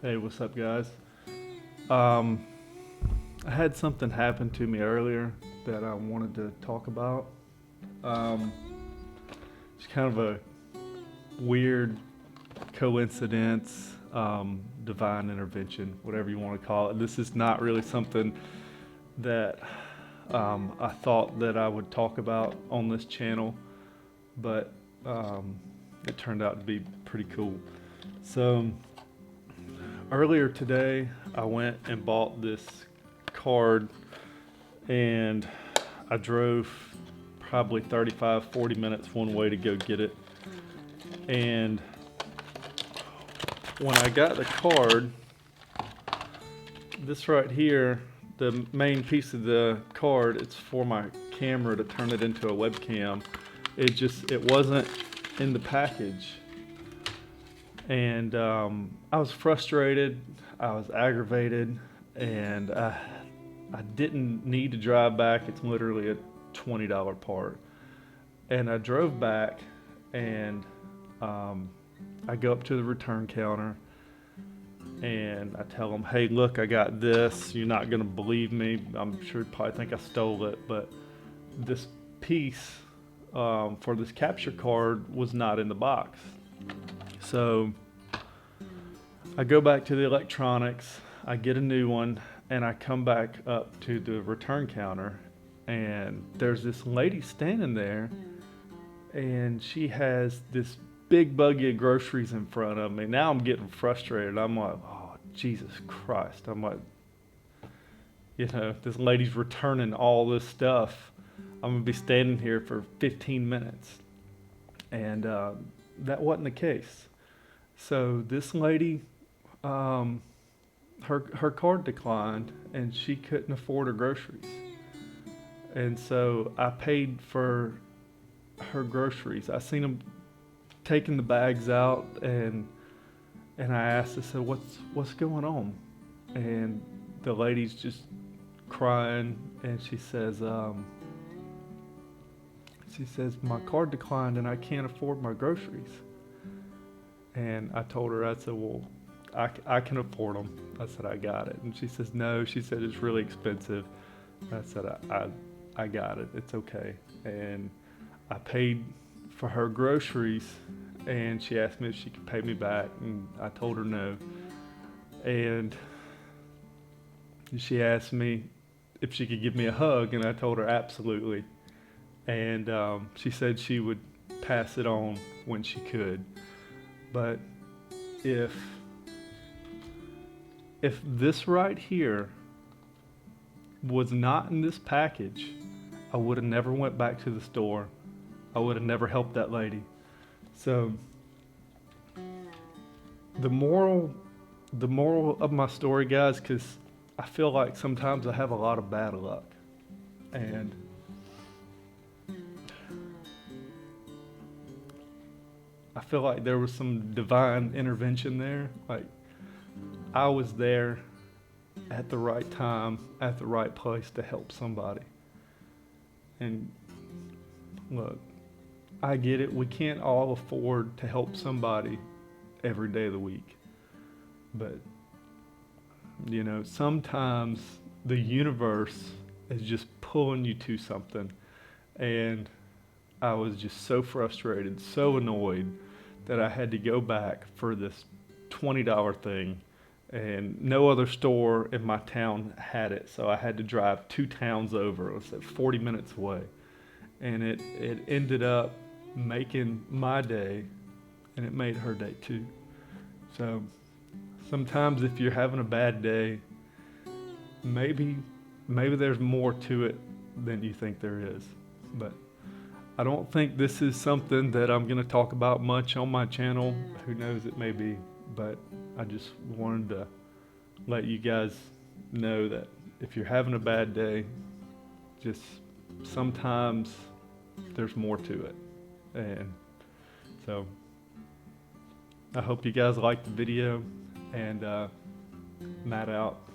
Hey, what's up, guys? Um, I had something happen to me earlier that I wanted to talk about. Um, it's kind of a weird coincidence, divine intervention, whatever you want to call it. This is not really something that I thought that I would talk about on this channel, but um, it turned out to be pretty cool. So, earlier today, I went and bought this card and I drove probably 35, 40 minutes one way to go get it. And when I got the card, this right here, the main piece of the card, it's for my camera to turn it into a webcam. It wasn't in the package. And I was frustrated, I was aggravated, and I didn't need to drive back. It's literally a $20 part. And I drove back and um, I go up to the return counter and I tell them, hey, look, I got this. You're not going to believe me. I'm sure you probably think I stole it, but this piece for this capture card was not in the box. So I go back to the electronics, I get a new one, and I come back up to the return counter, and there's this lady standing there, and she has this big buggy of groceries in front of me. Now I'm getting frustrated. I'm like, oh, Jesus Christ. I'm like, this lady's returning all this stuff. I'm going to be standing here for 15 minutes. And that wasn't the case. So this lady, her card declined, and she couldn't afford her groceries. And so I paid for her groceries. I seen them taking the bags out, and I asked, I said, what's going on? And the lady's just crying, and she says my card declined, and I can't afford my groceries. And I told her, I said, well, I can afford them. I said, I got it. And she says, no. She said, it's really expensive. I said, I got it. It's okay. And I paid for her groceries, and she asked me if she could pay me back, and I told her no. And she asked me if she could give me a hug, and I told her absolutely. And she said she would pass it on when she could. But if this right here was not in this package, I would have never went back to the store. I would have never helped that lady. So the moral of my story, guys, because I feel like sometimes I have a lot of bad luck, and I feel like there was some divine intervention there. Like, I was there at the right time, at the right place to help somebody. And look, I get it. We can't all afford to help somebody every day of the week. But, sometimes the universe is just pulling you to something. And I was just so frustrated, so annoyed that I had to go back for this $20 thing, and no other store in my town had it, so I had to drive 2 towns over. It was like 40 minutes away, and it ended up making my day, and it made her day too. So sometimes if you're having a bad day, maybe there's more to it than you think there is. But I don't think this is something that I'm going to talk about much on my channel. Who knows, it may be. But I just wanted to let you guys know that if you're having a bad day, just sometimes there's more to it. And so I hope you guys liked the video, and Matt out.